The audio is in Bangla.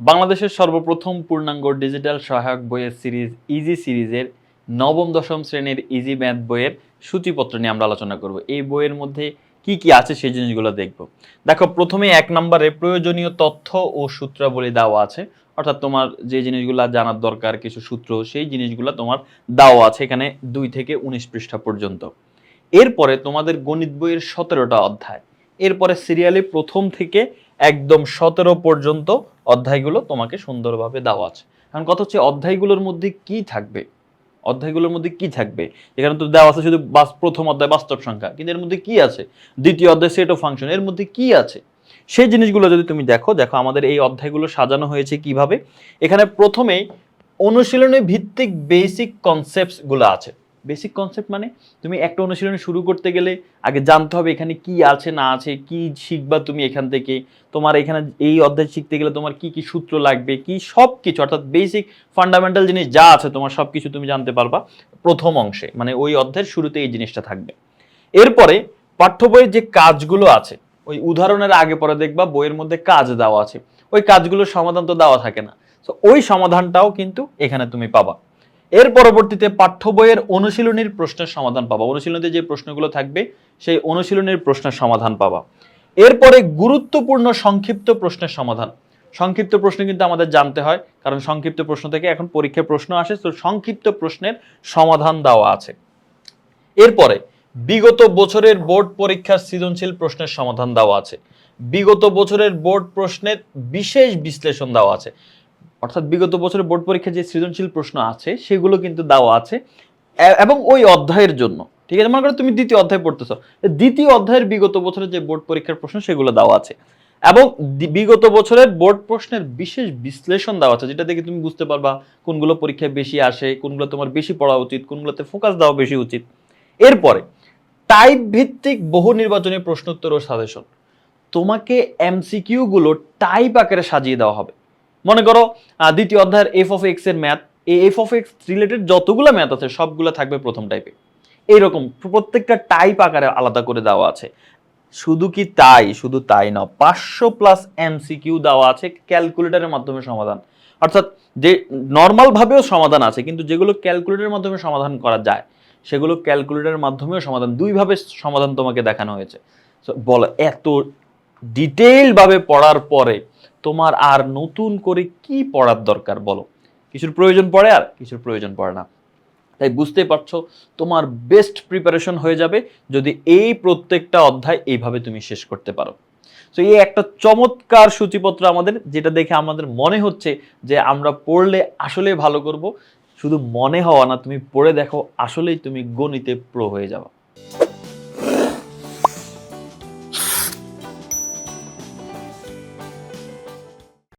বাংলাদেশের সর্বপ্রথম পূর্ণাঙ্গ ডিজিটাল সহায়ক বইয়ের সিরিজ ইজি সিরিজের নবম দশম শ্রেণীর ইজি ম্যাথ বইয়ের সূচিপত্র নিয়ে আমরা আলোচনা করব। এই বইয়ের মধ্যে কি কি আছে সেই জিনিসগুলো দেখব। দেখো, প্রথমে 1 নম্বরে প্রয়োজনীয় তথ্য ও সূত্রাবলী দেওয়া আছে, অর্থাৎ তোমার যে জিনিসগুলো জানার দরকার কিছু সূত্র, সেই জিনিসগুলো তোমার দেওয়া আছে এখানে 2 থেকে 19 পৃষ্ঠা পর্যন্ত। এরপরে তোমাদের গণিত বইয়ের 17টা অধ্যায়, এরপরে সিরিয়ালি প্রথম থেকে একদম 17 পর্যন্ত অধ্যায়গুলো তোমাকে সুন্দরভাবে দেওয়া আছে। এখন কথা হচ্ছে অধ্যায়গুলোর মধ্যে কি থাকবে, অধ্যায়গুলোর মধ্যে কি থাকবে। এখানে তো দেওয়া আছে শুধু প্রথম অধ্যায় বাস্তব সংখ্যা, কিন্তু এর মধ্যে কি আছে, দ্বিতীয় অধ্যায় সেট অফ ফাংশন, এর মধ্যে কি আছে সেই জিনিসগুলো যদি তুমি দেখো আমাদের এই অধ্যায়গুলো সাজানো হয়েছে কিভাবে। এখানে প্রথমেই অনুশীলনী ভিত্তিক বেসিক কনসেপ্টস গুলো আছে। বেসিক কনসেপ্ট মানে তুমি একটা অনুশীলনী শুরু করতে গেলে আগে জানতে হবে এখানে কি আছে না আছে, কি শিখবা তুমি এখান থেকে, তোমার এখানে এই অধ্যায় শিখতে গেলে তোমার কি কি সূত্র লাগবে, কি সব কিছু অর্থাৎ বেসিক ফান্ডামেন্টাল জিনিস যা আছে তোমার সব কিছু তুমি জানতে পারবা প্রথম অংশে, মানে ওই অধ্যায়ের শুরুতে এই জিনিসটা থাকবে। এরপরে পাঠ্য বইয়ের যে কাজগুলো আছে, ওই উদাহরণের আগে পরে দেখবা বইয়ের মধ্যে কাজ দেওয়া আছে, ওই কাজগুলোর সমাধান তো দেওয়া থাকে না, তো ওই সমাধানটাও কিন্তু এখানে তুমি পাবা। এর পরবর্তীতে পাঠ্য বইয়ের অনুশীলনীর প্রশ্নের সমাধান পাবা, অনুশীলনীতে যে প্রশ্নগুলো থাকবে সেই অনুশীলনীর প্রশ্নের সমাধান পাবা। এরপরে গুরুত্বপূর্ণ সংক্ষিপ্ত প্রশ্নের সমাধান। সংক্ষিপ্ত প্রশ্ন কিন্তু আমাদের জানতে হয়, কারণ সংক্ষিপ্ত প্রশ্ন থেকে এখন পরীক্ষায় প্রশ্ন আসে, তো সংক্ষিপ্ত প্রশ্নের সমাধান দেওয়া আছে। এরপরে বিগত বছরের বোর্ড পরীক্ষার সৃজনশীল প্রশ্নের সমাধান দেওয়া আছে। বিগত বছরের বোর্ড প্রশ্নের বিশেষ বিশ্লেষণ দেওয়া আছে, অর্থাৎ বিগত বছরের বোর্ড পরীক্ষায় যে সৃজনশীল প্রশ্ন আছে সেগুলো কিন্তু দেওয়া আছে এবং ওই অধ্যায়ের জন্য। ঠিক আছে, মনে করো তুমি দ্বিতীয় অধ্যায় পড়তেছো, দ্বিতীয় অধ্যায়ের বিগত বছরের যে বোর্ড পরীক্ষার প্রশ্ন সেগুলো দেওয়া আছে এবং বিগত বছরের বোর্ড প্রশ্নের বিশেষ বিশ্লেষণ দেওয়া আছে, যেটা দেখে তুমি বুঝতে পারবা কোনগুলো পরীক্ষায় বেশি আসে, কোনগুলো তোমার বেশি পড়া উচিত, কোনগুলোতে ফোকাস দেওয়া বেশি উচিত। এরপরে টাইপ ভিত্তিক বহু নির্বাচনী প্রশ্নোত্তর ও সাজেশন। তোমাকে এমসিকিউ গুলো টাইপ আকারে সাজিয়ে দেওয়া হবে। মনে করো দ্বিতীয় অধ্যায়ের এফ অফ এক্স এর ম্যাথ, এই এফ অফ এক্স রিলেটেড যতগুলো ম্যাথ আছে সবগুলো থাকবে প্রথম টাইপে, এইরকম প্রত্যেকটা টাইপ আকারে আলাদা করে দেওয়া আছে। শুধু তাই না, 500+ এমসিকিউ দেওয়া আছে ক্যালকুলেটরের মাধ্যমে সমাধান, অর্থাৎ যে নর্মাল ভাবেও সমাধান আছে, কিন্তু যেগুলো ক্যালকুলেটরের মাধ্যমে সমাধান করা যায় সেগুলো ক্যালকুলেটরের মাধ্যমেও সমাধান, দুইভাবে সমাধান তোমাকে দেখানো হয়েছে। বলো, এত ডিটেইল ভাবে পড়ার পরে তোমার আর নতুন করে কি পড়ার দরকার বলো? কিছুর প্রয়োজন পড়ে? আর কিছুর প্রয়োজন পড়ে না। তাই বুঝতেই পারছো তোমার বেস্ট প্রিপারেশন হয়ে যাবে যদি এই প্রত্যেকটা অধ্যায় এইভাবে তুমি শেষ করতে পারো। তো এই একটা চমৎকার সূচিপত্র আমাদের, যেটা দেখে আমাদের মনে হচ্ছে যে আমরা পড়লে আসলে ভালো করব। শুধু মনে হওয়া না, তুমি পড়ে দেখো আসলেই তুমি গণিতে প্রো হয়ে যাবে।